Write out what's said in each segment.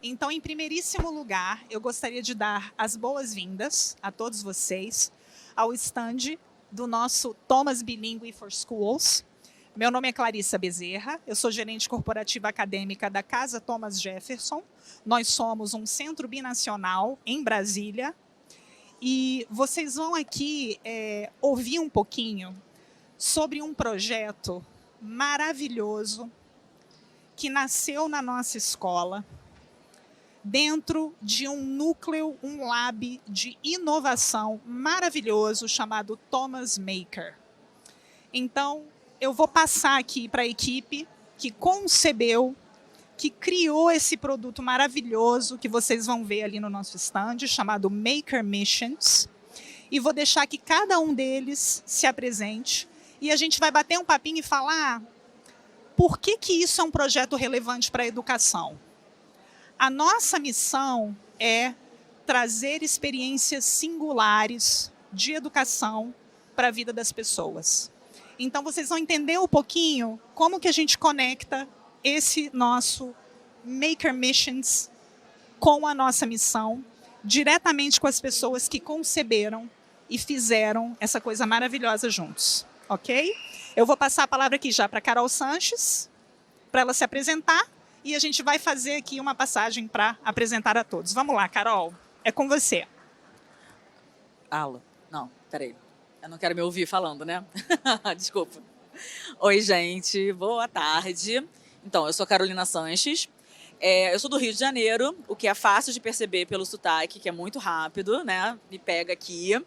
Então, em primeiríssimo lugar, eu gostaria de dar as boas-vindas a todos vocês ao stand do nosso Thomas Bilingue for Schools. Meu nome é Clarissa Bezerra, eu sou gerente corporativa acadêmica da Casa Thomas Jefferson. Nós somos um centro binacional em Brasília e vocês vão aqui ouvir um pouquinho sobre um projeto maravilhoso que nasceu na nossa escola, dentro de um núcleo, um lab de inovação maravilhoso chamado Thomas Maker. Então, eu vou passar aqui para a equipe que concebeu, que criou esse produto maravilhoso que vocês vão ver ali no nosso stand, chamado Maker Missions, e vou deixar que cada um deles se apresente e a gente vai bater um papinho e falar por que isso é um projeto relevante para a educação. A nossa missão é trazer experiências singulares de educação para a vida das pessoas. Então, vocês vão entender um pouquinho como que a gente conecta esse nosso Maker Missions com a nossa missão, diretamente com as pessoas que conceberam e fizeram essa coisa maravilhosa juntos, ok? Eu vou passar a palavra aqui já para a Carol Sanches, para ela se apresentar, e a gente vai fazer aqui uma passagem para apresentar a todos. Vamos lá, Carol, é com você. Alô? Não, peraí. Eu não quero me ouvir falando, né? Desculpa. Oi, gente. Boa tarde. Então, eu sou Carolina Sanches. Eu sou do Rio de Janeiro, o que é fácil de perceber pelo sotaque, que é muito rápido, né? Me pega aqui.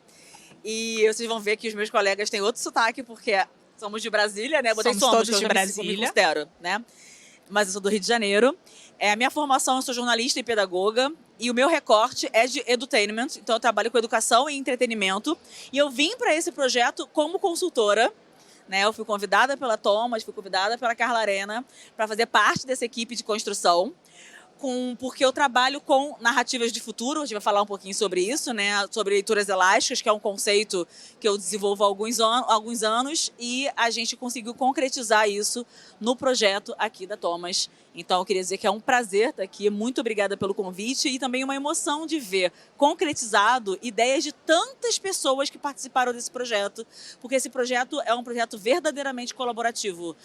E vocês vão ver que os meus colegas têm outro sotaque, porque somos de Brasília, né? Somos todos de Brasília. Me considero, né? Mas eu sou do Rio de Janeiro. A minha formação, eu sou jornalista e pedagoga, e o meu recorte é de edutainment, então eu trabalho com educação e entretenimento, e eu vim para esse projeto como consultora, né? Eu fui convidada pela Thomas, fui convidada pela Carla Arena para fazer parte dessa equipe de construção, porque eu trabalho com narrativas de futuro. A gente vai falar um pouquinho sobre isso, né? Sobre leituras elásticas, que é um conceito que eu desenvolvo há alguns anos, e a gente conseguiu concretizar isso no projeto aqui da Thomas. Então, eu queria dizer que é um prazer estar aqui. Muito obrigada pelo convite e também uma emoção de ver concretizado ideias de tantas pessoas que participaram desse projeto, porque esse projeto é um projeto verdadeiramente colaborativo.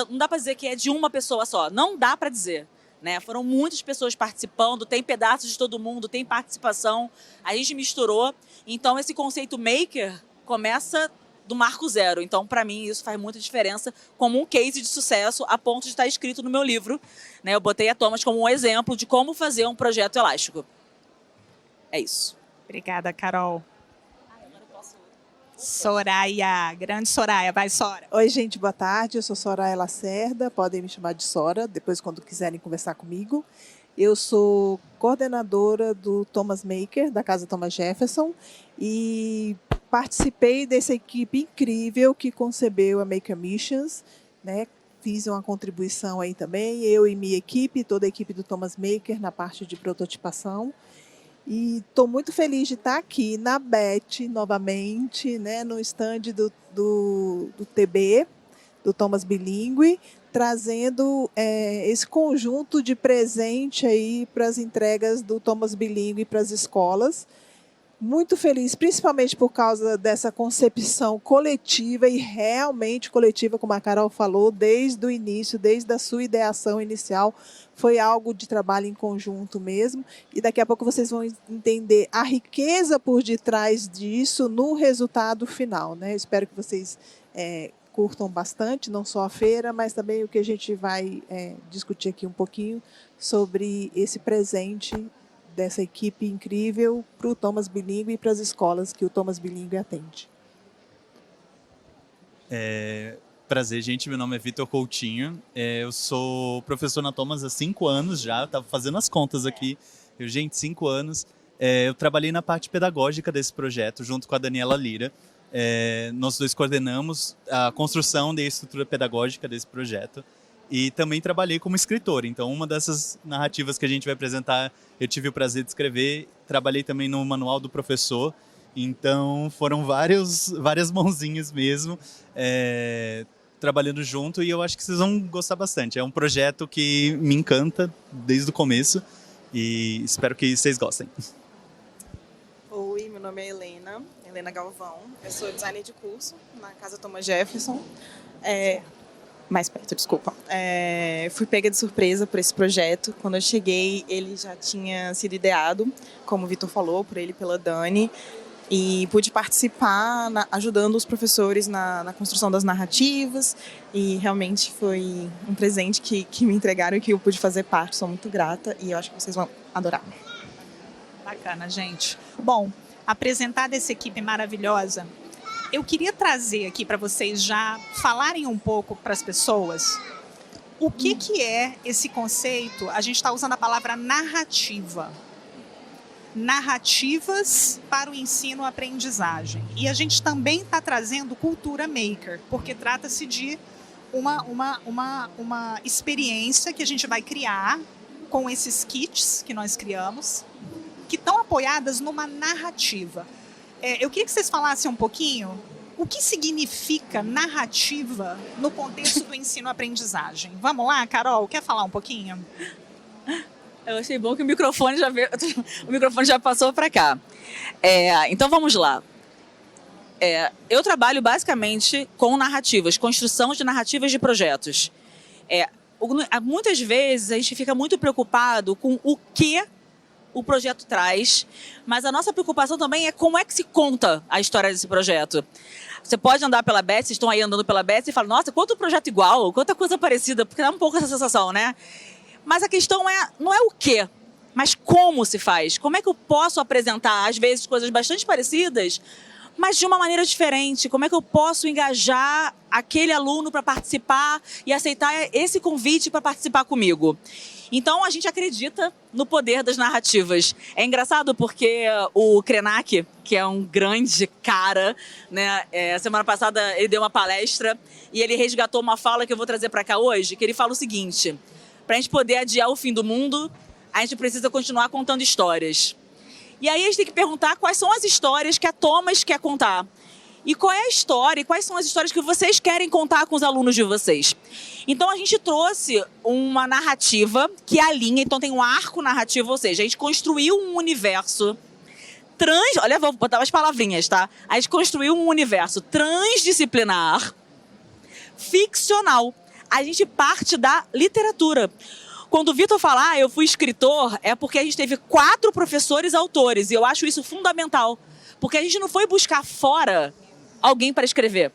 Não dá para dizer que é de uma pessoa só. Não dá para dizer. Né? Foram muitas pessoas participando, tem pedaços de todo mundo, tem participação, a gente misturou. Então, esse conceito maker começa do marco zero. Então, para mim, isso faz muita diferença como um case de sucesso, a ponto de estar escrito no meu livro. Né? Eu botei a Thomas como um exemplo de como fazer um projeto elástico. É isso. Obrigada, Carol. Soraya, grande Soraya, vai, Sora. Oi, gente, boa tarde, eu sou Soraya Lacerda, podem me chamar de Sora, depois quando quiserem conversar comigo. Eu sou coordenadora do Thomas Maker, da Casa Thomas Jefferson, e participei dessa equipe incrível que concebeu a Maker Missions, né? Fiz uma contribuição aí também, eu e minha equipe, toda a equipe do Thomas Maker na parte de prototipação. E estou muito feliz de estar aqui na BET novamente, né, no stand do TB, do Thomas Bilingue, trazendo esse conjunto de presente aí para as entregas do Thomas Bilingue para as escolas. Muito feliz, principalmente por causa dessa concepção coletiva e realmente coletiva, como a Carol falou, desde o início, desde a sua ideação inicial, foi algo de trabalho em conjunto mesmo. E daqui a pouco vocês vão entender a riqueza por detrás disso no resultado final, né? Eu espero que vocês curtam bastante, não só a feira, mas também o que a gente vai discutir aqui um pouquinho sobre esse presente dessa equipe incrível para o Thomas Bilingue e para as escolas que o Thomas Bilingue atende. Prazer, gente. Meu nome é Vitor Coutinho. Eu sou professor na Thomas há 5 anos já. Estava fazendo as contas aqui. 5 anos. Eu trabalhei na parte pedagógica desse projeto, junto com a Daniela Lira. Nós dois coordenamos a construção da estrutura pedagógica desse projeto. E também trabalhei como escritor. Então, uma dessas narrativas que a gente vai apresentar, eu tive o prazer de escrever. Trabalhei também no manual do professor. Então, foram várias mãozinhas mesmo, trabalhando junto. E eu acho que vocês vão gostar bastante. É um projeto que me encanta desde o começo. e espero que vocês gostem. Oi, meu nome é Helena Galvão. Eu sou designer de curso na Casa Thomas Jefferson. Mais perto, desculpa. Fui pega de surpresa por esse projeto. Quando eu cheguei, ele já tinha sido ideado, como o Vitor falou, por ele e pela Dani. E pude participar ajudando os professores na construção das narrativas. E realmente foi um presente que me entregaram e que eu pude fazer parte. Sou muito grata e eu acho que vocês vão adorar. Bacana, gente. Bom, apresentada essa equipe maravilhosa, eu queria trazer aqui para vocês já falarem um pouco para as pessoas o que é esse conceito. A gente está usando a palavra narrativa. Narrativas para o ensino-aprendizagem. E a gente também está trazendo cultura maker, porque trata-se de uma experiência que a gente vai criar com esses kits que nós criamos, que estão apoiadas numa narrativa. Eu queria que vocês falassem um pouquinho o que significa narrativa no contexto do ensino-aprendizagem. Vamos lá, Carol, quer falar um pouquinho? Eu achei bom que o microfone já passou para cá. Então vamos lá. Eu trabalho basicamente com narrativas, construção de narrativas de projetos. Muitas vezes a gente fica muito preocupado com o que o projeto traz, mas a nossa preocupação também é como é que se conta a história desse projeto. Você pode andar pela BET, vocês estão aí andando pela BET e falam, nossa, quanto projeto igual, quanta coisa parecida, porque dá um pouco essa sensação, né? Mas a questão não é o quê, mas como se faz. Como é que eu posso apresentar, às vezes, coisas bastante parecidas, mas de uma maneira diferente? Como é que eu posso engajar aquele aluno para participar e aceitar esse convite para participar comigo? Então, a gente acredita no poder das narrativas. É engraçado porque o Krenak, que é um grande cara, né, semana passada ele deu uma palestra e ele resgatou uma fala que eu vou trazer para cá hoje, que ele fala o seguinte: para a gente poder adiar o fim do mundo, a gente precisa continuar contando histórias. E aí a gente tem que perguntar quais são as histórias que a Thomas quer contar. E qual é a história, e quais são as histórias que vocês querem contar com os alunos de vocês. Então a gente trouxe uma narrativa que alinha, então tem um arco narrativo, ou seja, a gente construiu um universo olha, vou botar umas palavrinhas, tá? A gente construiu um universo transdisciplinar, ficcional. A gente parte da literatura. Quando o Vitor fala, eu fui escritor, é porque a gente teve 4 professores autores, e eu acho isso fundamental. Porque a gente não foi buscar fora alguém para escrever.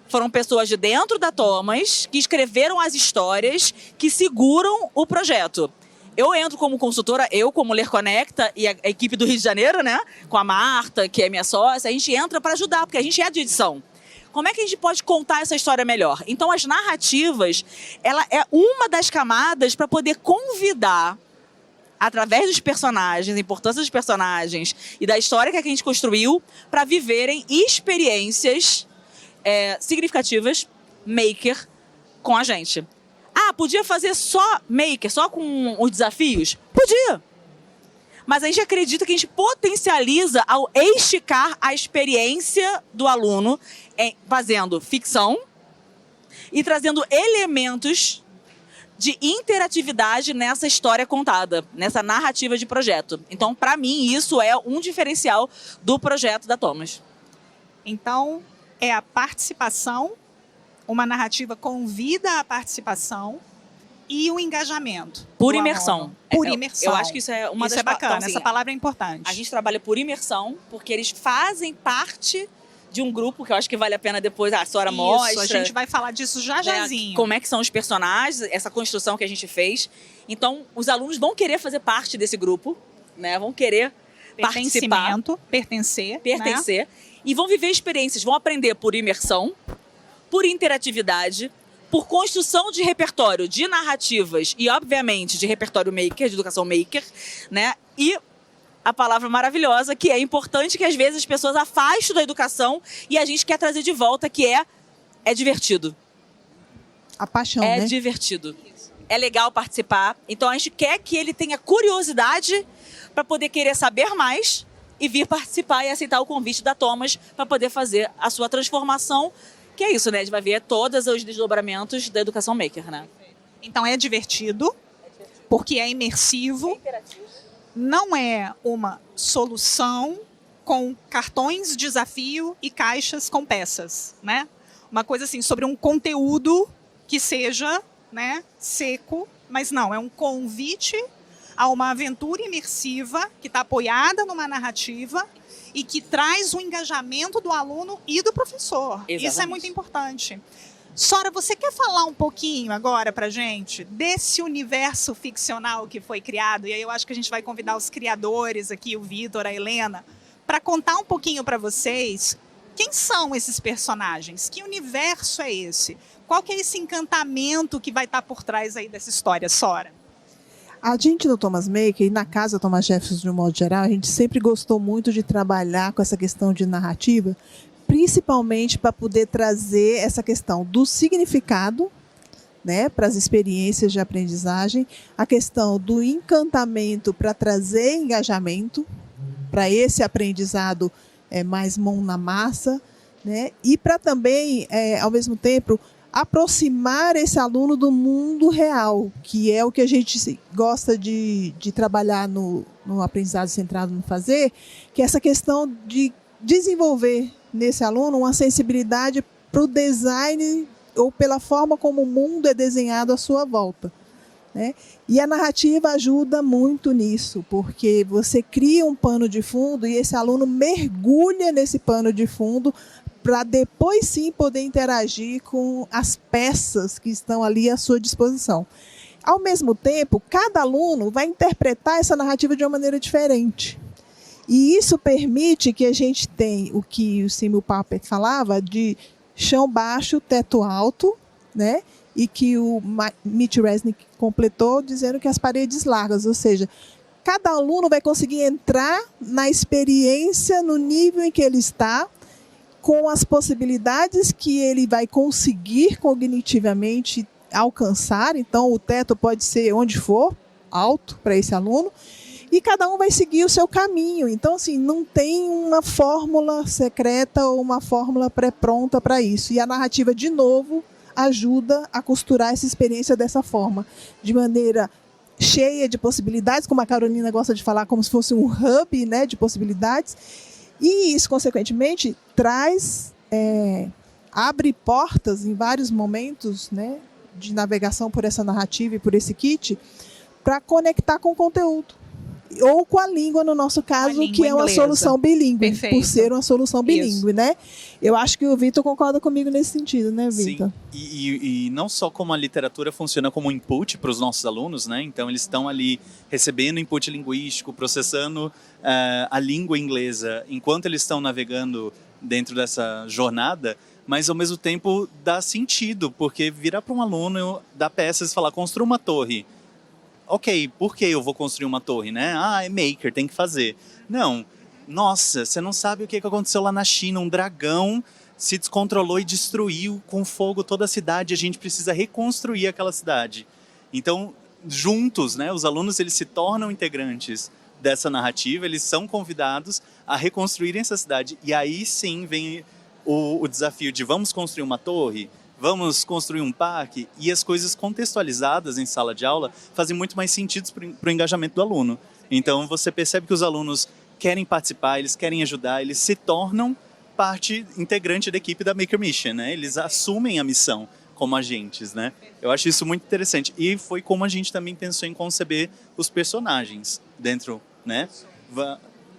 Foram pessoas de dentro da Thomas que escreveram as histórias que seguram o projeto. Eu entro como consultora, eu como Ler Conecta e a equipe do Rio de Janeiro, né? Com a Marta, que é minha sócia, a gente entra para ajudar, porque a gente é de edição. Como é que a gente pode contar essa história melhor? Então, as narrativas, ela é uma das camadas para poder convidar, através dos personagens, a importância dos personagens e da história que a gente construiu, para viverem experiências significativas, maker, com a gente. Podia fazer só maker, só com os desafios? Podia. Mas a gente acredita que a gente potencializa ao esticar a experiência do aluno, fazendo ficção e trazendo elementos de interatividade nessa história contada, nessa narrativa de projeto. Então, para mim, isso é um diferencial do projeto da Thomas. Então, é a participação, uma narrativa convida a participação e o engajamento. Por imersão. Por imersão. Eu acho que isso é uma das... Isso é bacana, então, assim, essa palavra é importante. A gente trabalha por imersão, porque eles fazem parte de um grupo que eu acho que vale a pena depois a Sora mostra. A gente vai falar disso jazinho. Como é que são os personagens, essa construção que a gente fez. Então, os alunos vão querer fazer parte desse grupo, né? Vão querer participar. Pertencer. Né? E vão viver experiências, vão aprender por imersão, por interatividade, por construção de repertório, de narrativas e, obviamente, de repertório maker, de educação maker, né? E a palavra maravilhosa, que é importante que às vezes as pessoas afastem da educação e a gente quer trazer de volta, que é divertido. A paixão, né? É divertido. É legal participar. Então a gente quer que ele tenha curiosidade para poder querer saber mais e vir participar e aceitar o convite da Thomas para poder fazer a sua transformação, que é isso, né? A gente vai ver todos os desdobramentos da educação maker, né? Então é divertido. porque é imersivo, não é uma solução com cartões desafio e caixas com peças, né? Uma coisa assim, sobre um conteúdo que seja, né, seco, mas não, é um convite a uma aventura imersiva que está apoiada numa narrativa e que traz o engajamento do aluno e do professor. Exatamente. Isso é muito importante. Sora, você quer falar um pouquinho agora pra gente desse universo ficcional que foi criado? E aí eu acho que a gente vai convidar os criadores aqui, o Vitor, a Helena, para contar um pouquinho para vocês quem são esses personagens, que universo é esse? Qual que é esse encantamento que vai estar por trás aí dessa história, Sora? A gente no Thomas Maker e na casa Thomas Jefferson de um modo geral, a gente sempre gostou muito de trabalhar com essa questão de narrativa, principalmente para poder trazer essa questão do significado, né, para as experiências de aprendizagem, a questão do encantamento para trazer engajamento para esse aprendizado mais mão na massa, né, e para também, ao mesmo tempo, aproximar esse aluno do mundo real, que é o que a gente gosta de trabalhar no aprendizado centrado no fazer, que é essa questão de desenvolver nesse aluno uma sensibilidade para o design ou pela forma como o mundo é desenhado à sua volta, né? E a narrativa ajuda muito nisso, porque você cria um pano de fundo e esse aluno mergulha nesse pano de fundo para depois sim poder interagir com as peças que estão ali à sua disposição. Ao mesmo tempo, cada aluno vai interpretar essa narrativa de uma maneira diferente. E isso permite que a gente tenha o que o Samuel Papert falava de chão baixo, teto alto, né? E que o Mitch Resnick completou dizendo que as paredes largas, ou seja, cada aluno vai conseguir entrar na experiência no nível em que ele está, com as possibilidades que ele vai conseguir cognitivamente alcançar. Então, o teto pode ser onde for, alto para esse aluno, e cada um vai seguir o seu caminho. Então, assim, não tem uma fórmula secreta ou uma fórmula pré-pronta para isso. E a narrativa, de novo, ajuda a costurar essa experiência dessa forma, de maneira cheia de possibilidades, como a Carolina gosta de falar, como se fosse um hub, né, de possibilidades. E isso, consequentemente, abre portas em vários momentos, né, de navegação por essa narrativa e por esse kit, para conectar com o conteúdo. Ou com a língua, no nosso caso, que é uma inglesa. Solução bilíngue. Perfeito. Por ser uma solução bilíngue, Isso. né? Eu acho que o Vitor concorda comigo nesse sentido, né, Vitor? Sim, e não só como a literatura funciona como input para os nossos alunos, né? Então eles estão ali recebendo input linguístico, processando a língua inglesa enquanto eles estão navegando dentro dessa jornada, mas ao mesmo tempo dá sentido, porque virar para um aluno, dar peças e falar, construa uma torre. Ok, por que eu vou construir uma torre, né? Ah, é maker, tem que fazer. Não, nossa, você não sabe o que aconteceu lá na China, um dragão se descontrolou e destruiu com fogo toda a cidade, a gente precisa reconstruir aquela cidade. Então, juntos, né, os alunos eles se tornam integrantes dessa narrativa, eles são convidados a reconstruírem essa cidade. E aí sim vem o desafio de vamos construir uma torre, vamos construir um parque, e as coisas contextualizadas em sala de aula fazem muito mais sentido para o engajamento do aluno. Então você percebe que os alunos querem participar, eles querem ajudar, eles se tornam parte integrante da equipe da Maker Mission, né? Eles assumem a missão como agentes, né? Eu acho isso muito interessante. E foi como a gente também pensou em conceber os personagens dentro, né?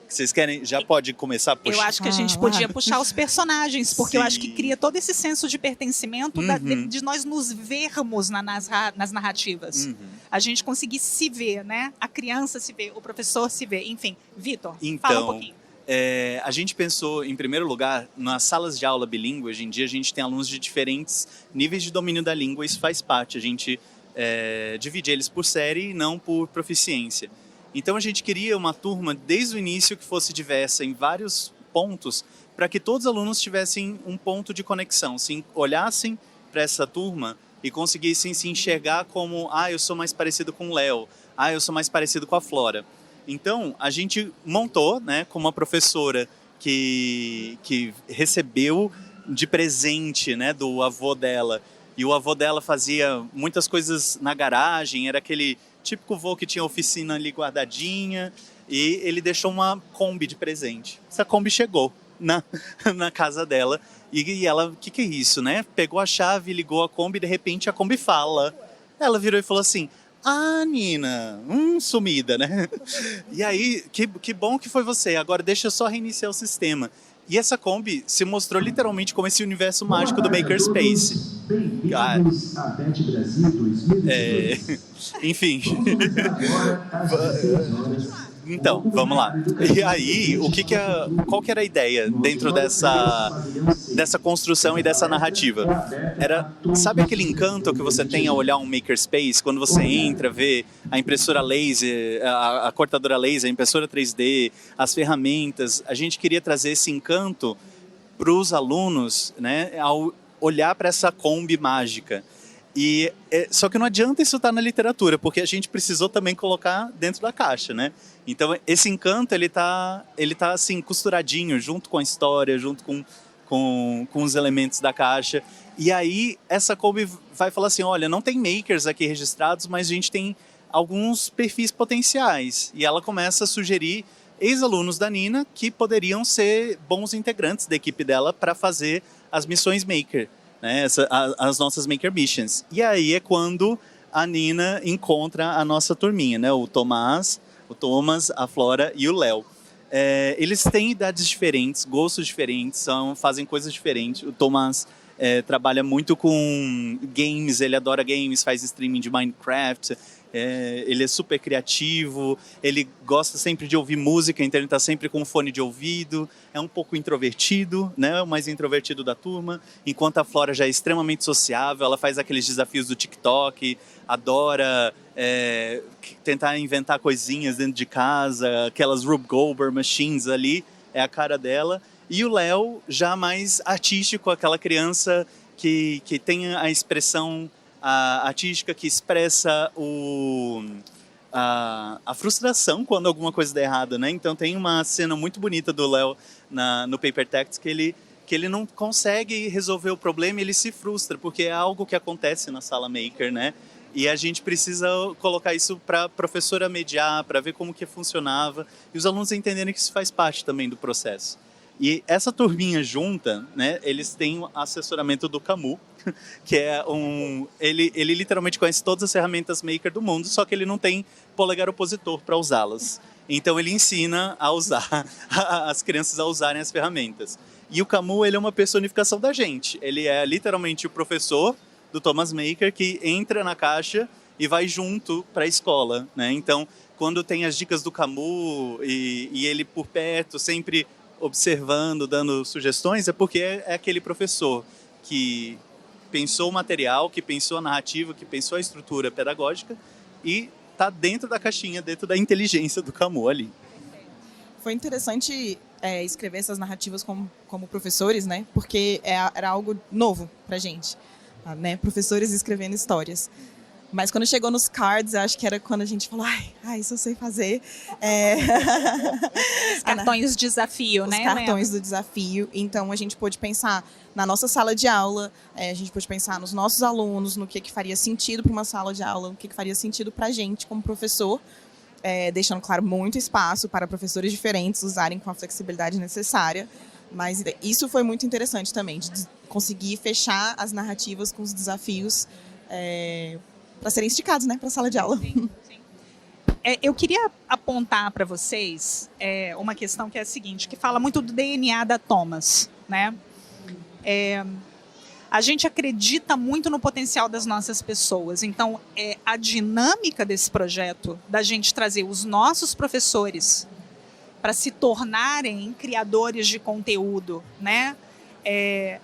Vocês querem? Já pode começar a puxar? Eu acho que a gente podia puxar os personagens, porque eu acho que cria todo esse senso de pertencimento de nós nos vermos nas narrativas. A gente conseguir se ver, né? A criança se vê, o professor se vê. Enfim, Vitor, fala um pouquinho. A gente pensou, em primeiro lugar, nas salas de aula bilíngue. Hoje em dia a gente tem alunos de diferentes níveis de domínio da língua, isso faz parte. A gente divide eles por série e não por proficiência. Então a gente queria uma turma desde o início que fosse diversa em vários pontos, para que todos os alunos tivessem um ponto de conexão, se olhassem para essa turma e conseguissem se enxergar como, eu sou mais parecido com o Léo, eu sou mais parecido com a Flora. Então a gente montou, né, com uma professora que recebeu de presente, né, do avô dela, e o avô dela fazia muitas coisas na garagem, era aquele típico vô que tinha oficina ali guardadinha, e ele deixou uma Kombi de presente. Essa Kombi chegou na casa dela, e ela, o que é isso, né? Pegou a chave, ligou a Kombi, e de repente a Kombi fala. Ela virou e falou assim: ah, Nina, sumida, né? E aí, que bom que foi você, agora deixa eu só reiniciar o sistema. E essa Kombi se mostrou literalmente como esse universo mágico do Makerspace. Enfim. Então, vamos lá. E aí, qual que era a ideia dentro dessa construção e dessa narrativa? Sabe aquele encanto que você tem ao olhar um makerspace, quando você entra, vê a impressora laser, a cortadora laser, a impressora 3D, as ferramentas? A gente queria trazer esse encanto para os alunos, né, ao olhar para essa Kombi mágica. Só que não adianta isso estar na literatura, porque a gente precisou também colocar dentro da caixa, né? Então, esse encanto, ele tá assim, costuradinho, junto com a história, junto com os elementos da caixa. E aí, essa Kombi vai falar assim, olha, não tem makers aqui registrados, mas a gente tem alguns perfis potenciais. E ela começa a sugerir ex-alunos da Nina que poderiam ser bons integrantes da equipe dela para fazer as missões maker, né, as nossas Maker Missions. E aí é quando a Nina encontra a nossa turminha, né, o Thomas, a Flora e o Léo. Eles têm idades diferentes, gostos diferentes, fazem coisas diferentes. O Thomas trabalha muito com games, ele adora games, faz streaming de Minecraft. Ele é super criativo, ele gosta sempre de ouvir música, então ele está sempre com um fone de ouvido, é um pouco introvertido, né, o mais introvertido da turma, enquanto a Flora já é extremamente sociável, ela faz aqueles desafios do TikTok, adora tentar inventar coisinhas dentro de casa, aquelas Rube Goldberg machines ali, é a cara dela. E o Léo já mais artístico, aquela criança que tem a expressão artística, que expressa a frustração quando alguma coisa dá errado, né? Então tem uma cena muito bonita do Léo no Paper Tactics que ele não consegue resolver o problema e ele se frustra, porque é algo que acontece na sala Maker, né? E a gente precisa colocar isso para a professora mediar, para ver como que funcionava, e os alunos entenderem que isso faz parte também do processo. E essa turminha junta, né, eles têm o assessoramento do Camus, que é ele literalmente conhece todas as ferramentas maker do mundo, só que ele não tem polegar opositor para usá-las. Então ele ensina a usar, as crianças a usarem as ferramentas. E o Camus, ele é uma personificação da gente. Ele é literalmente o professor do Thomas Maker que entra na caixa e vai junto para a escola, né? Então, quando tem as dicas do Camus e ele por perto, sempre observando, dando sugestões, é porque é aquele professor que pensou o material, que pensou a narrativa, que pensou a estrutura pedagógica e está dentro da caixinha, dentro da inteligência do Camus ali. Foi interessante escrever essas narrativas como professores, né? Porque era algo novo pra gente, né? Professores escrevendo histórias. Mas quando chegou nos cards, acho que era quando a gente falou, isso eu sei fazer. Os cartões de desafio, né? Os cartões do desafio. Então, a gente pôde pensar na nossa sala de aula, a gente pôde pensar nos nossos alunos, no que faria sentido para uma sala de aula, o que faria sentido para a gente como professor, deixando, claro, muito espaço para professores diferentes usarem com a flexibilidade necessária. Mas isso foi muito interessante também, de conseguir fechar as narrativas com os desafios para serem esticados, né, para a sala de aula. Sim, sim. Eu queria apontar para vocês uma questão que é a seguinte, que fala muito do DNA da Thomas, né? A gente acredita muito no potencial das nossas pessoas, então a dinâmica desse projeto, da gente trazer os nossos professores para se tornarem criadores de conteúdo, né?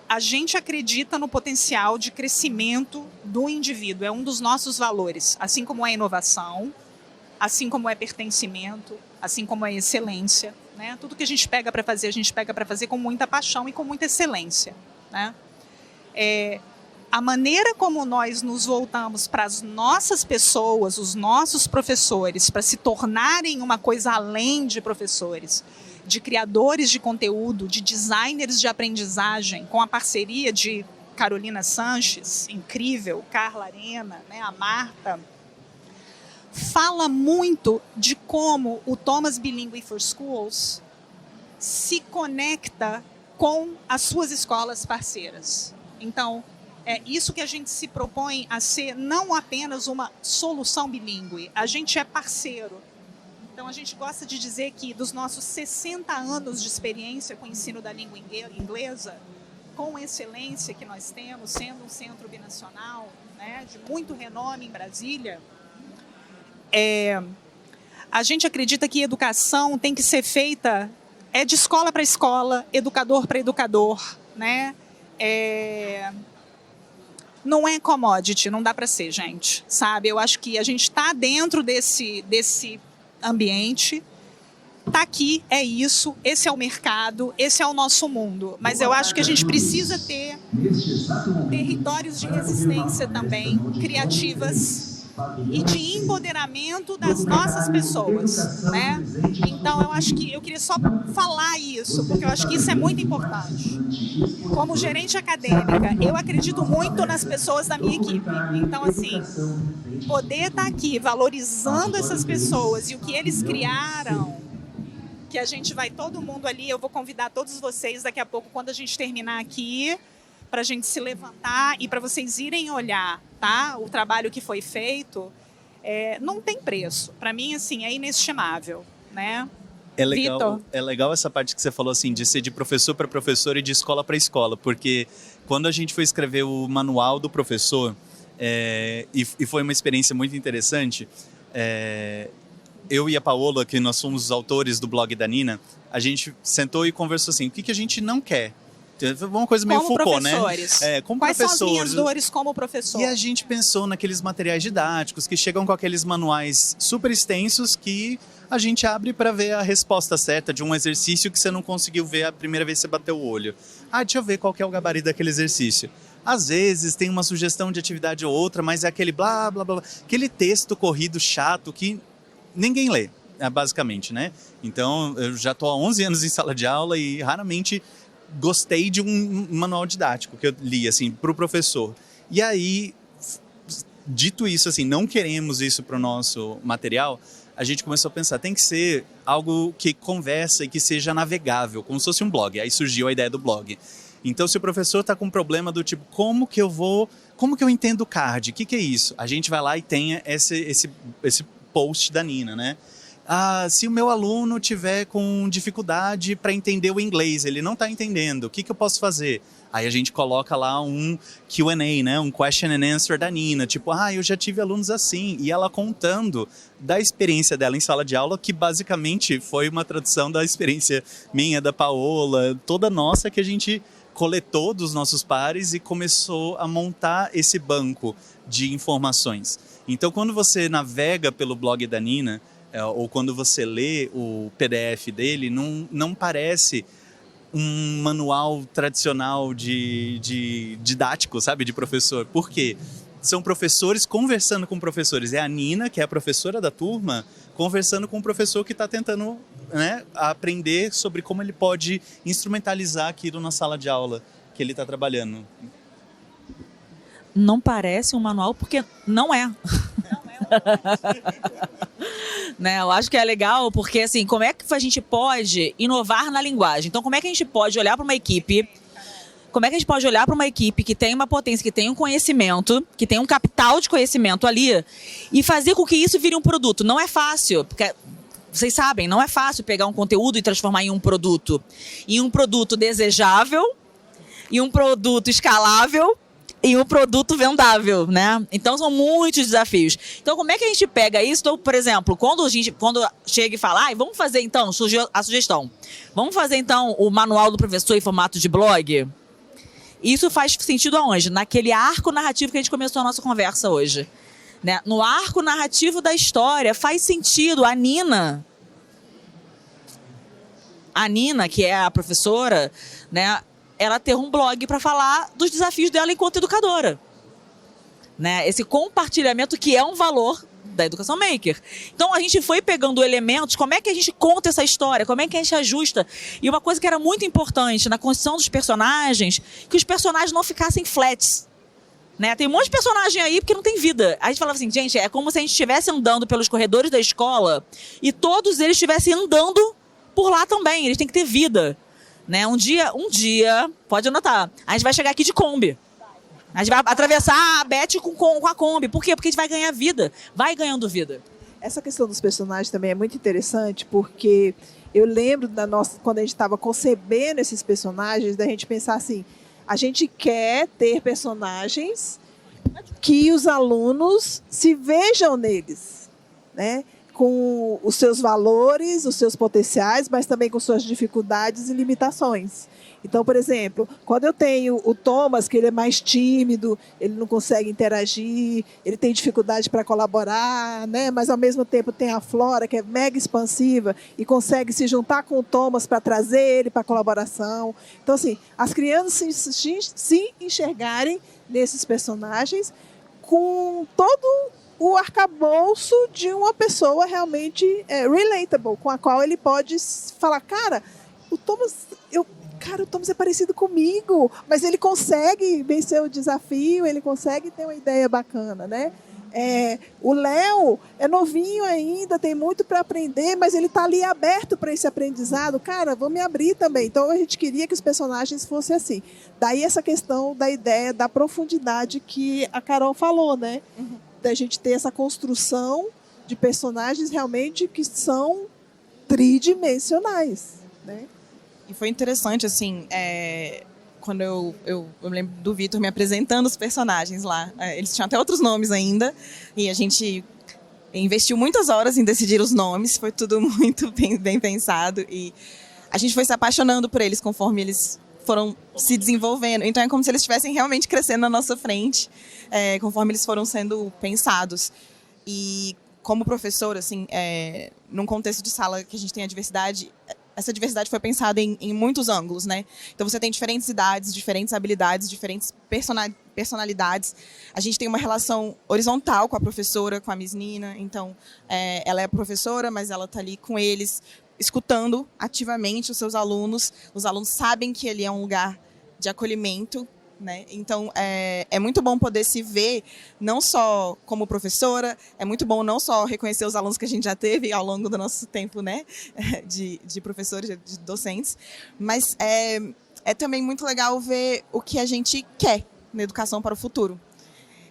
A gente acredita no potencial de crescimento do indivíduo, é um dos nossos valores, assim como é inovação, assim como é pertencimento, assim como é excelência, né? Tudo que a gente pega para fazer com muita paixão e com muita excelência, né? A maneira como nós nos voltamos para as nossas pessoas, os nossos professores, para se tornarem uma coisa além de professores, de criadores de conteúdo, de designers de aprendizagem, com a parceria de Carolina Sanches, incrível, Carla Arena, né, a Marta, fala muito de como o Thomas Bilingual for Schools se conecta com as suas escolas parceiras. Então, é isso que a gente se propõe a ser não apenas uma solução bilíngue, a gente é parceiro. Então, a gente gosta de dizer que dos nossos 60 anos de experiência com o ensino da língua inglesa, com excelência que nós temos, sendo um centro binacional, né, de muito renome em Brasília, a gente acredita que educação tem que ser feita de escola para escola, educador para educador, né? Não é commodity, não dá para ser, gente, sabe? Eu acho que a gente está dentro desse ambiente, está aqui, é isso, esse é o mercado, esse é o nosso mundo. Mas eu acho que a gente precisa ter territórios de resistência também, criativas, e de empoderamento das nossas pessoas, né? Então, eu acho que eu queria só falar isso, porque eu acho que isso é muito importante. Como gerente acadêmica, eu acredito muito nas pessoas da minha equipe. Então, assim, poder estar aqui valorizando essas pessoas e o que eles criaram, que a gente vai todo mundo ali, eu vou convidar todos vocês daqui a pouco, quando a gente terminar aqui, para a gente se levantar e para vocês irem olhar, tá? O trabalho que foi feito, não tem preço. Para mim, assim, é inestimável, né? É legal essa parte que você falou, assim, de ser de professor para professor e de escola para escola, porque quando a gente foi escrever o manual do professor, e foi uma experiência muito interessante, eu e a Paola, que nós somos os autores do blog da Nina, a gente sentou e conversou assim, o que a gente não quer? Uma coisa meio como Foucault, professores. né? Como Quais professores. são as minhas dores como professor? E a gente pensou naqueles materiais didáticos que chegam com aqueles manuais super extensos que a gente abre para ver a resposta certa de um exercício que você não conseguiu ver a primeira vez que você bateu o olho. Deixa eu ver qual que é o gabarito daquele exercício. Às vezes tem uma sugestão de atividade ou outra, mas é aquele blá, blá, blá, aquele texto corrido chato que ninguém lê, basicamente, né? Então, eu já estou há 11 anos em sala de aula e raramente gostei de um manual didático que eu li, assim, para o professor. E aí, dito isso, assim, não queremos isso para o nosso material, a gente começou a pensar, tem que ser algo que conversa e que seja navegável, como se fosse um blog. Aí surgiu a ideia do blog. Então, se o professor está com um problema do tipo, como que eu entendo o card? O que é isso? A gente vai lá e tem esse post da Nina, né? Se o meu aluno tiver com dificuldade para entender o inglês, ele não está entendendo, o que eu posso fazer? Aí a gente coloca lá um Q&A, né? Um question and answer da Nina, tipo, eu já tive alunos assim, e ela contando da experiência dela em sala de aula, que basicamente foi uma tradução da experiência minha, da Paola, toda nossa, que a gente coletou dos nossos pares e começou a montar esse banco de informações. Então, quando você navega pelo blog da Nina, ou quando você lê o PDF dele, não parece um manual tradicional de didático, sabe, de professor. Por quê? São professores conversando com professores. É a Nina, que é a professora da turma, conversando com o professor que está tentando, né, aprender sobre como ele pode instrumentalizar aquilo na sala de aula que ele está trabalhando. Não parece um manual porque não é. Né? Eu acho que é legal porque, assim, como é que a gente pode inovar na linguagem? Então, como é que a gente pode olhar para uma equipe? Como é que a gente pode olhar para uma equipe que tem uma potência, que tem um conhecimento, que tem um capital de conhecimento ali e fazer com que isso vire um produto? Não é fácil, porque vocês sabem, não é fácil pegar um conteúdo e transformar em um produto desejável, em um produto escalável e um produto vendável, né? Então, são muitos desafios. Então, como é que a gente pega isso? Então, por exemplo, quando chega e fala, vamos fazer, então, surgiu a sugestão, vamos fazer, então, o manual do professor em formato de blog? Isso faz sentido aonde? Naquele arco narrativo que a gente começou a nossa conversa hoje. Né? No arco narrativo da história, faz sentido a Nina, que é a professora, né, ela ter um blog para falar dos desafios dela enquanto educadora. Né? Esse compartilhamento que é um valor da Educação Maker. Então, a gente foi pegando elementos, como é que a gente conta essa história, como é que a gente ajusta. E uma coisa que era muito importante na construção dos personagens, que os personagens não ficassem flats. Né? Tem um monte de personagem aí porque não tem vida. A gente falava assim, gente, é como se a gente estivesse andando pelos corredores da escola e todos eles estivessem andando por lá também. Eles têm que ter vida. Né? Um dia, pode anotar, a gente vai chegar aqui de Kombi. A gente vai atravessar a Beth com a Kombi. Por quê? Porque a gente vai ganhar vida. Vai ganhando vida. Essa questão dos personagens também é muito interessante, porque eu lembro quando a gente estava concebendo esses personagens, da gente pensar assim, a gente quer ter personagens que os alunos se vejam neles, né? Com os seus valores, os seus potenciais, mas também com suas dificuldades e limitações. Então, por exemplo, quando eu tenho o Thomas, que ele é mais tímido, ele não consegue interagir, ele tem dificuldade para colaborar, né? Mas ao mesmo tempo tem a Flora, que é mega expansiva e consegue se juntar com o Thomas para trazer ele para a colaboração. Então, assim, as crianças se enxergarem nesses personagens com todo o arcabouço de uma pessoa realmente relatable, com a qual ele pode falar, cara, o Thomas é parecido comigo, mas ele consegue vencer o desafio, ele consegue ter uma ideia bacana, né? O Léo é novinho ainda, tem muito para aprender, mas ele está ali aberto para esse aprendizado. Cara, vou me abrir também. Então, a gente queria que os personagens fossem assim. Daí essa questão da ideia da profundidade que a Carol falou, né? Uhum. Da gente ter essa construção de personagens realmente que são tridimensionais, né? E foi interessante, assim, quando eu lembro do Vitor me apresentando os personagens lá. Eles tinham até outros nomes ainda, e a gente investiu muitas horas em decidir os nomes, foi tudo muito bem pensado, e a gente foi se apaixonando por eles conforme eles foram se desenvolvendo. Então é como se eles estivessem realmente crescendo na nossa frente, conforme eles foram sendo pensados. E como professora, assim, num contexto de sala que a gente tem a diversidade, essa diversidade foi pensada em muitos ângulos, né? Então você tem diferentes idades, diferentes habilidades, diferentes personalidades. A gente tem uma relação horizontal com a professora, com a Miss Nina. Então, ela é professora, mas ela está ali com eles, escutando ativamente os seus alunos. Os alunos sabem que ele é um lugar de acolhimento, né? Então, é muito bom poder se ver, não só como professora, é muito bom não só reconhecer os alunos que a gente já teve ao longo do nosso tempo, né? de professores, de docentes, mas é também muito legal ver o que a gente quer na educação para o futuro.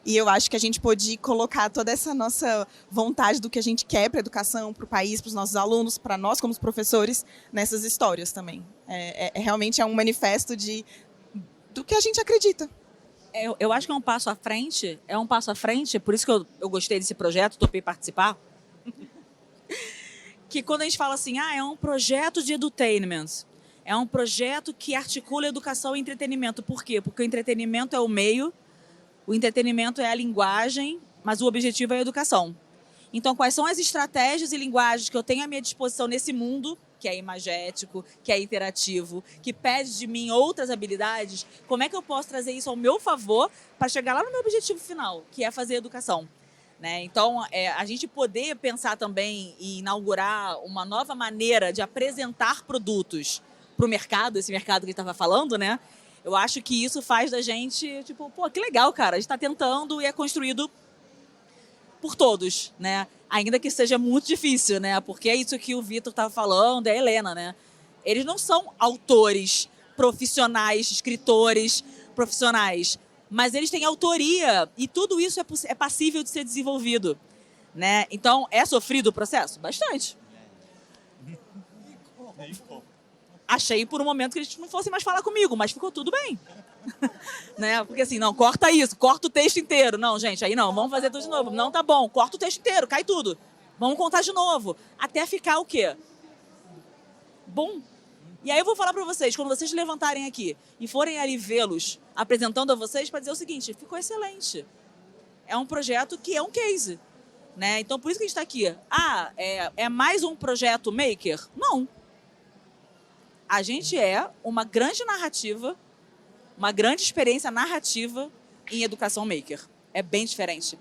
E eu acho que a gente pôde colocar toda essa nossa vontade do que a gente quer para a educação, para o país, para os nossos alunos, para nós como professores, nessas histórias também. Realmente é um manifesto do que a gente acredita. Eu acho que é um passo à frente, por isso que eu gostei desse projeto, topei participar, que quando a gente fala assim, é um projeto de edutainment, é um projeto que articula educação e entretenimento. Por quê? Porque o entretenimento é o meio, o entretenimento é a linguagem, mas o objetivo é a educação. Então, quais são as estratégias e linguagens que eu tenho à minha disposição nesse mundo, que é imagético, que é interativo, que pede de mim outras habilidades, como é que eu posso trazer isso ao meu favor para chegar lá no meu objetivo final, que é fazer educação? Né? Então, a gente poder pensar também e inaugurar uma nova maneira de apresentar produtos para o mercado, esse mercado que a gente estava falando, né? Eu acho que isso faz da gente, tipo, pô, que legal, cara, a gente está tentando e é construído por todos, né? Ainda que seja muito difícil, né? Porque é isso que o Vitor estava falando, é a Helena, né? Eles não são autores profissionais, escritores profissionais, mas eles têm autoria e tudo isso é passível de ser desenvolvido, né? Então, é sofrido o processo? Bastante. Achei por um momento que eles não fossem mais falar comigo, mas ficou tudo bem. Né? Porque assim, não, corta isso, corta o texto inteiro. Não, gente, aí não, vamos fazer tudo de novo. Não, tá bom, corta o texto inteiro, cai tudo. Vamos contar de novo. Até ficar o quê? Bom. E aí eu vou falar pra vocês, quando vocês levantarem aqui e forem ali vê-los apresentando a vocês, para dizer o seguinte, ficou excelente. É um projeto que é um case. Né? Então, por isso que a gente está aqui. É mais um projeto maker? Não. A gente é uma grande narrativa, uma grande experiência narrativa em educação maker. É bem diferente.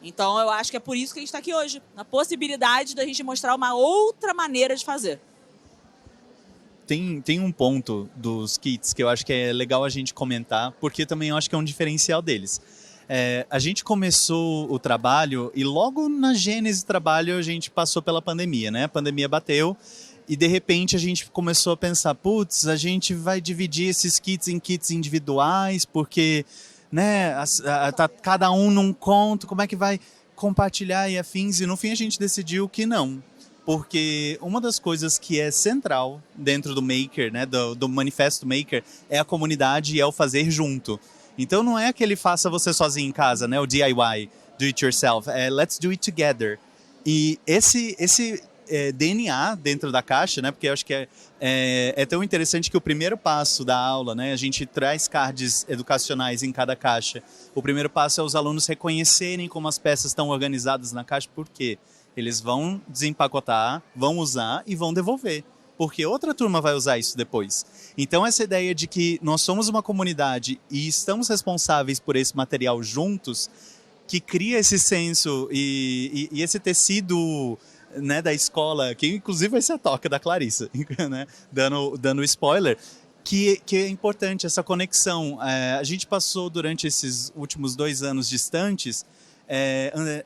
Então, eu acho que é por isso que a gente está aqui hoje. Na possibilidade da gente mostrar uma outra maneira de fazer. Tem um ponto dos kits que eu acho que é legal a gente comentar, porque também eu acho que é um diferencial deles. A gente começou o trabalho e logo na gênese do trabalho a gente passou pela pandemia, né? A pandemia bateu e de repente a gente começou a pensar, putz, a gente vai dividir esses kits em kits individuais porque, né, tá cada um num conto, como é que vai compartilhar e afins? E no fim a gente decidiu que não. Porque uma das coisas que é central dentro do Maker, né, do manifesto Maker, é a comunidade e é o fazer junto. Então não é aquele faça você sozinho em casa, né, o DIY, do it yourself, é let's do it together. E esse DNA dentro da caixa, né, porque eu acho que é tão interessante que o primeiro passo da aula, né, a gente traz cards educacionais em cada caixa. O primeiro passo é os alunos reconhecerem como as peças estão organizadas na caixa, por quê? Eles vão desempacotar, vão usar e vão devolver, porque outra turma vai usar isso depois. Então essa ideia de que nós somos uma comunidade e estamos responsáveis por esse material juntos, que cria esse senso e esse tecido, né, da escola, que inclusive vai ser a toca da Clarissa, né, dando spoiler, que é importante essa conexão. A gente passou durante esses últimos 2 anos distantes,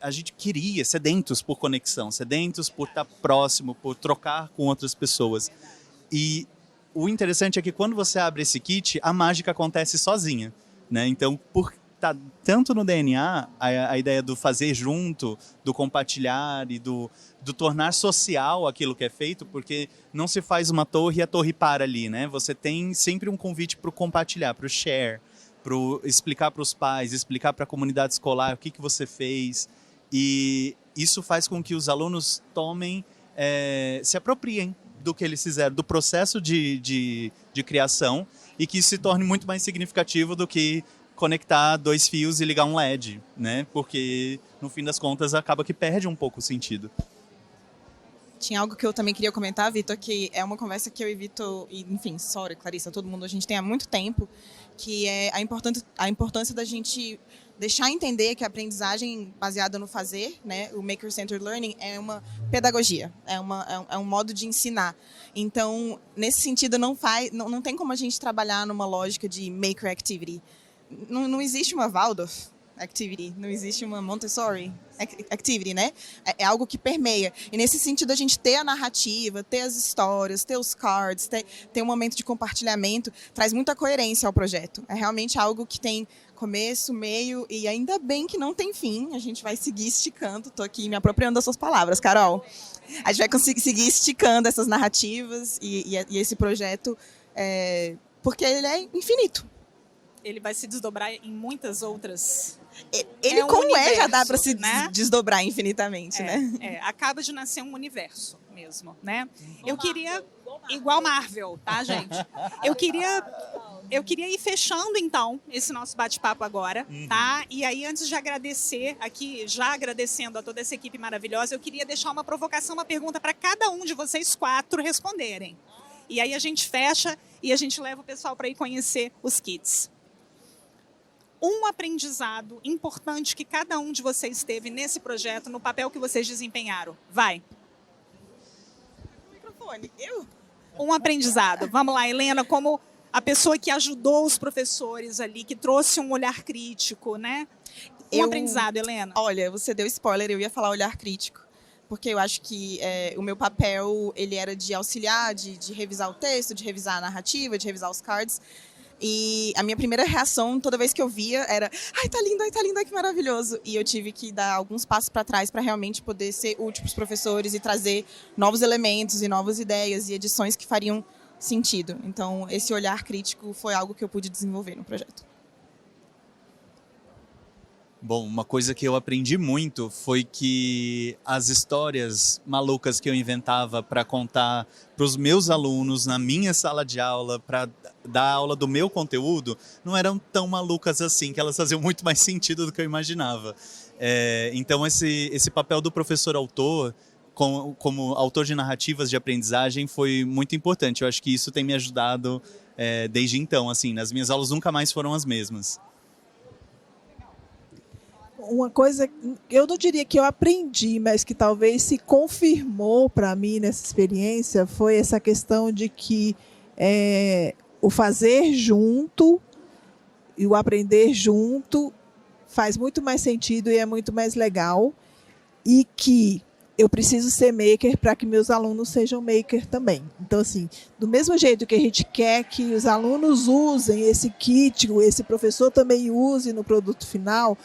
a gente queria, sedentos por conexão, sedentos por estar próximo, por trocar com outras pessoas. E o interessante é que quando você abre esse kit, a mágica acontece sozinha, né? Então, por estar tanto no DNA, a ideia do fazer junto, do compartilhar e do tornar social aquilo que é feito, porque não se faz uma torre e a torre para ali, né? Você tem sempre um convite para o compartilhar, para o share, para explicar para os pais, explicar para a comunidade escolar o que você fez. E isso faz com que os alunos tomem, se apropriem do que eles fizeram, do processo de criação, e que isso se torne muito mais significativo do que conectar 2 fios e ligar um LED, né? Porque, no fim das contas, acaba que perde um pouco o sentido. Tinha algo que eu também queria comentar, Vitor, que é uma conversa que eu e Vitor, e, enfim, Sora, Clarissa, todo mundo, a gente tem há muito tempo, que é a importância da gente deixar entender que a aprendizagem baseada no fazer, né, o Maker-Centered Learning, é uma pedagogia, é um modo de ensinar. Então, nesse sentido, não tem como a gente trabalhar numa lógica de Maker Activity. Não existe uma Waldorf Activity, não existe uma Montessori Activity, né? É algo que permeia. E nesse sentido, a gente ter a narrativa, ter as histórias, ter os cards, ter um momento de compartilhamento, traz muita coerência ao projeto. É realmente algo que tem começo, meio e ainda bem que não tem fim. A gente vai seguir esticando. Estou aqui me apropriando das suas palavras, Carol. A gente vai conseguir seguir esticando essas narrativas e esse projeto, porque ele é infinito. Ele vai se desdobrar em muitas outras. Ele, como universo, já dá para se né? desdobrar infinitamente, né? Acaba de nascer um universo mesmo, né? Eu queria igual Marvel, tá, gente? Eu queria ir fechando então esse nosso bate-papo agora, tá? E aí, antes de agradecer aqui, já agradecendo a toda essa equipe maravilhosa, eu queria deixar uma provocação, uma pergunta para cada um de vocês 4 responderem. E aí a gente fecha e a gente leva o pessoal para ir conhecer os kits. Um aprendizado importante que cada um de vocês teve nesse projeto, no papel que vocês desempenharam. Vai. Microfone. Eu? Um aprendizado. Vamos lá, Helena, como a pessoa que ajudou os professores ali, que trouxe um olhar crítico, né? Aprendizado, Helena. Olha, você deu spoiler, eu ia falar olhar crítico. Porque eu acho que o meu papel ele era de auxiliar, de revisar o texto, de revisar a narrativa, de revisar os cards. E a minha primeira reação, toda vez que eu via, era ai, tá lindo, ai, que maravilhoso. E eu tive que dar alguns passos para trás para realmente poder ser útil para os professores e trazer novos elementos e novas ideias e edições que fariam sentido. Então, esse olhar crítico foi algo que eu pude desenvolver no projeto. Bom, uma coisa que eu aprendi muito foi que as histórias malucas que eu inventava para contar para os meus alunos na minha sala de aula, para dar aula do meu conteúdo, não eram tão malucas assim, que elas faziam muito mais sentido do que eu imaginava. Então, esse papel do professor-autor, como autor de narrativas de aprendizagem, foi muito importante. Eu acho que isso tem me ajudado desde então. Assim, nas minhas aulas nunca mais foram as mesmas. Uma coisa, eu não diria que eu aprendi, mas que talvez se confirmou para mim nessa experiência, foi essa questão de que o fazer junto e o aprender junto faz muito mais sentido e é muito mais legal, e que eu preciso ser maker para que meus alunos sejam maker também. Então, assim, do mesmo jeito que a gente quer que os alunos usem esse kit, esse professor também use no produto final,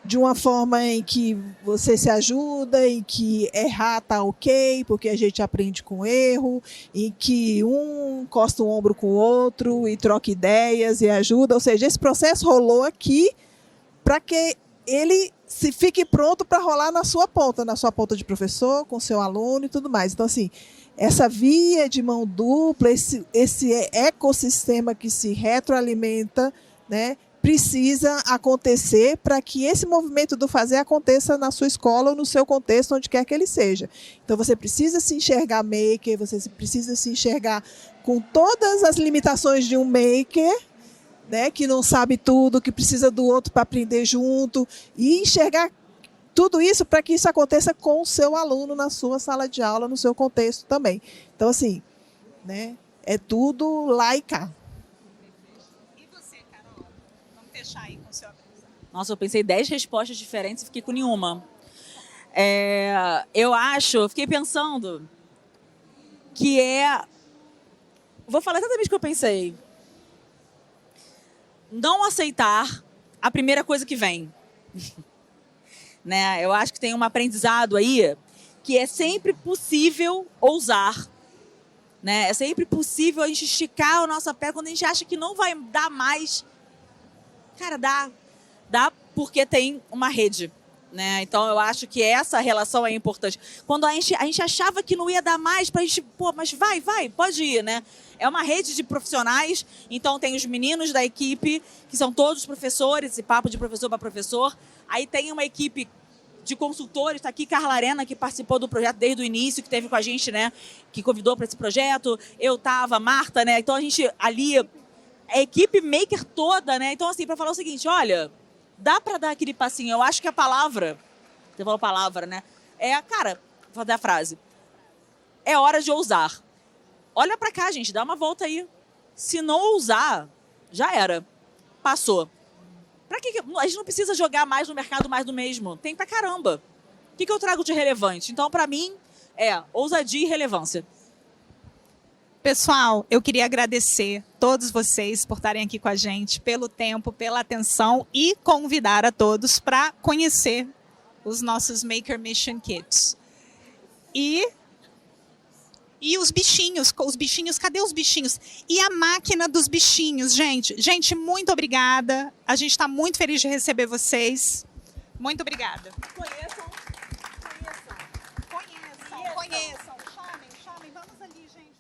de uma forma em que você se ajuda, em que errar está ok, porque a gente aprende com erro, em que um encosta o ombro com o outro e troca ideias e ajuda. Ou seja, esse processo rolou aqui para que ele se fique pronto para rolar na sua ponta de professor, com seu aluno e tudo mais. Então, assim, essa via de mão dupla, esse ecossistema que se retroalimenta, né, precisa acontecer para que esse movimento do fazer aconteça na sua escola ou no seu contexto, onde quer que ele seja. Então, você precisa se enxergar maker, você precisa se enxergar com todas as limitações de um maker, né, que não sabe tudo, que precisa do outro para aprender junto, e enxergar tudo isso para que isso aconteça com o seu aluno na sua sala de aula, no seu contexto também. Então, assim, né, é tudo lá e cá. E você, Carol? Vamos fechar aí com o seu aprendizado. Nossa, eu pensei 10 respostas diferentes e fiquei com nenhuma. Eu fiquei pensando que vou falar exatamente o que eu pensei. Não aceitar a primeira coisa que vem. Né? Eu acho que tem um aprendizado aí que é sempre possível ousar. Né? É sempre possível a gente esticar a nossa perna quando a gente acha que não vai dar mais. Cara, dá porque tem uma rede. Né? Então, eu acho que essa relação é importante. Quando a gente achava que não ia dar mais, pra gente, mas vai, pode ir, né? É uma rede de profissionais, então tem os meninos da equipe, que são todos professores, e papo de professor para professor. Aí tem uma equipe de consultores, está aqui Carla Arena, que participou do projeto desde o início, que teve com a gente, né? Que convidou para esse projeto. Eu estava, Marta, né? Então, a gente ali, a equipe maker toda, né? Então, assim, para falar o seguinte, olha, dá para dar aquele passinho. Eu acho que a palavra, você falou palavra, né? Vou fazer a frase. É hora de ousar. Olha para cá, gente, dá uma volta aí. Se não ousar, já era. Passou. Pra que a gente não precisa jogar mais no mercado, mais do mesmo? Tem pra caramba. O que eu trago de relevante? Então, para mim, ousadia e relevância. Pessoal, eu queria agradecer todos vocês por estarem aqui com a gente, pelo tempo, pela atenção e convidar a todos para conhecer os nossos Maker Mission Kits. E os bichinhos, cadê os bichinhos? E a máquina dos bichinhos, gente. Gente, muito obrigada. A gente está muito feliz de receber vocês. Muito obrigada. Conheçam. Chamem. Vamos ali, gente.